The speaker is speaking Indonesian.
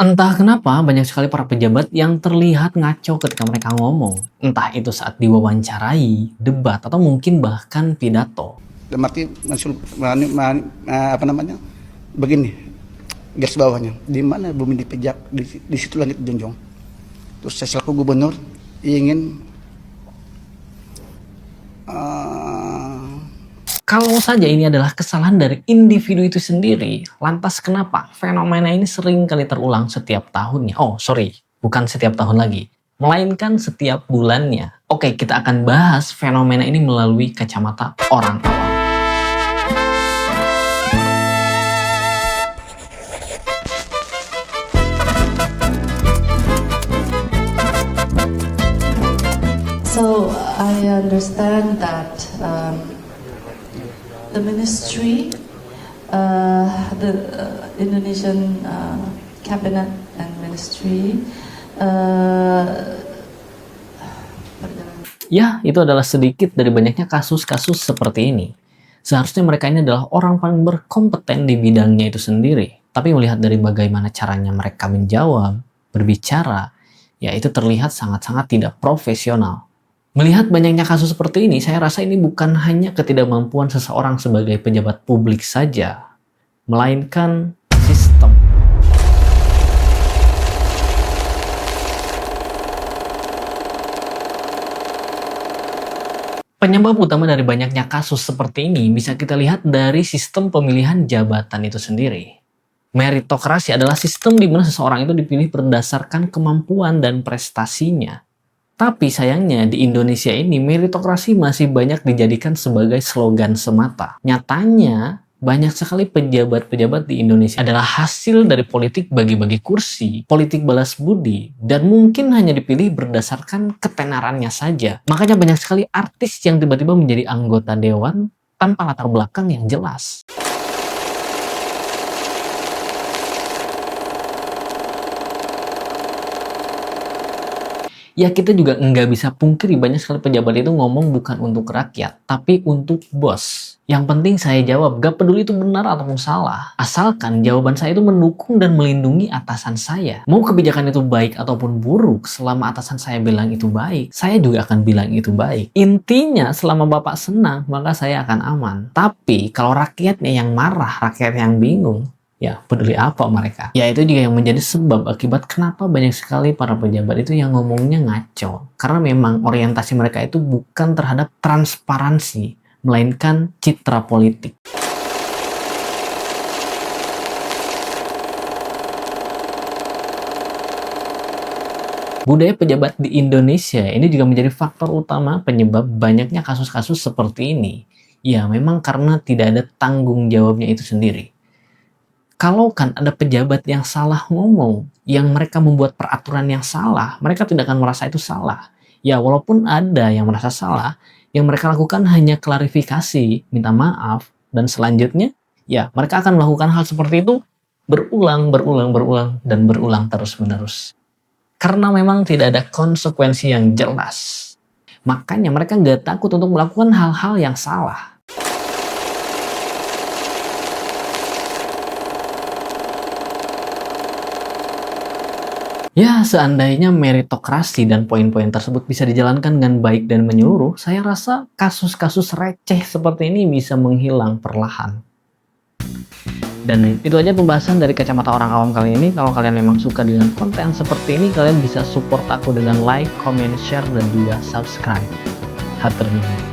Entah kenapa banyak sekali para pejabat yang terlihat ngaco ketika mereka ngomong. Entah itu saat diwawancarai, debat, atau mungkin bahkan pidato. Dalam arti apa namanya? Begini, garis bawahnya. Di mana bumi dipijak, di situ langit dijunjung. Terus saya selaku gubernur ingin Kalau saja ini adalah kesalahan dari individu itu sendiri, lantas kenapa fenomena ini sering kali terulang setiap tahunnya? Oh, sorry, bukan setiap tahun lagi, melainkan setiap bulannya. Oke, kita akan bahas fenomena ini melalui kacamata orang awam. So I understand that the ministry, the Indonesian cabinet and ministry, Ya, itu adalah sedikit dari banyaknya kasus-kasus seperti ini. Seharusnya mereka ini adalah orang paling berkompeten di bidangnya itu sendiri. Tapi melihat dari bagaimana caranya mereka menjawab, berbicara, ya itu terlihat sangat-sangat tidak profesional. Melihat banyaknya kasus seperti ini, saya rasa ini bukan hanya ketidakmampuan seseorang sebagai pejabat publik saja, melainkan sistem. Penyebab utama dari banyaknya kasus seperti ini bisa kita lihat dari sistem pemilihan jabatan itu sendiri. Meritokrasi adalah sistem di mana seseorang itu dipilih berdasarkan kemampuan dan prestasinya. Tapi sayangnya di Indonesia ini meritokrasi masih banyak dijadikan sebagai slogan semata. Nyatanya banyak sekali pejabat-pejabat di Indonesia adalah hasil dari politik bagi-bagi kursi, politik balas budi, dan mungkin hanya dipilih berdasarkan ketenarannya saja. Makanya banyak sekali artis yang tiba-tiba menjadi anggota dewan tanpa latar belakang yang jelas. Ya kita juga nggak bisa pungkiri banyak sekali pejabat itu ngomong bukan untuk rakyat, tapi untuk bos. Yang penting saya jawab, gak peduli itu benar ataupun salah. Asalkan jawaban saya itu mendukung dan melindungi atasan saya. Mau kebijakan itu baik ataupun buruk, selama atasan saya bilang itu baik, saya juga akan bilang itu baik. Intinya selama Bapak senang, maka saya akan aman. Tapi kalau rakyatnya yang marah, rakyat yang bingung, ya, peduli apa mereka? Ya, itu juga yang menjadi sebab akibat kenapa banyak sekali para pejabat itu yang ngomongnya ngaco. Karena memang orientasi mereka itu bukan terhadap transparansi, melainkan citra politik. Budaya pejabat di Indonesia ini juga menjadi faktor utama penyebab banyaknya kasus-kasus seperti ini. Ya, memang karena tidak ada tanggung jawabnya itu sendiri. Kalau kan ada pejabat yang salah ngomong, yang mereka membuat peraturan yang salah, mereka tidak akan merasa itu salah. Ya, walaupun ada yang merasa salah, yang mereka lakukan hanya klarifikasi, minta maaf, dan selanjutnya, ya mereka akan melakukan hal seperti itu berulang terus-menerus. Karena memang tidak ada konsekuensi yang jelas. Makanya mereka nggak takut untuk melakukan hal-hal yang salah. Ya, seandainya meritokrasi dan poin-poin tersebut bisa dijalankan dengan baik dan menyeluruh, saya rasa kasus-kasus receh seperti ini bisa menghilang perlahan. Dan itu aja pembahasan dari kacamata orang awam kali ini. Kalau kalian memang suka dengan konten seperti ini, kalian bisa support aku dengan like, comment, share, dan juga subscribe. Hatur nuhun.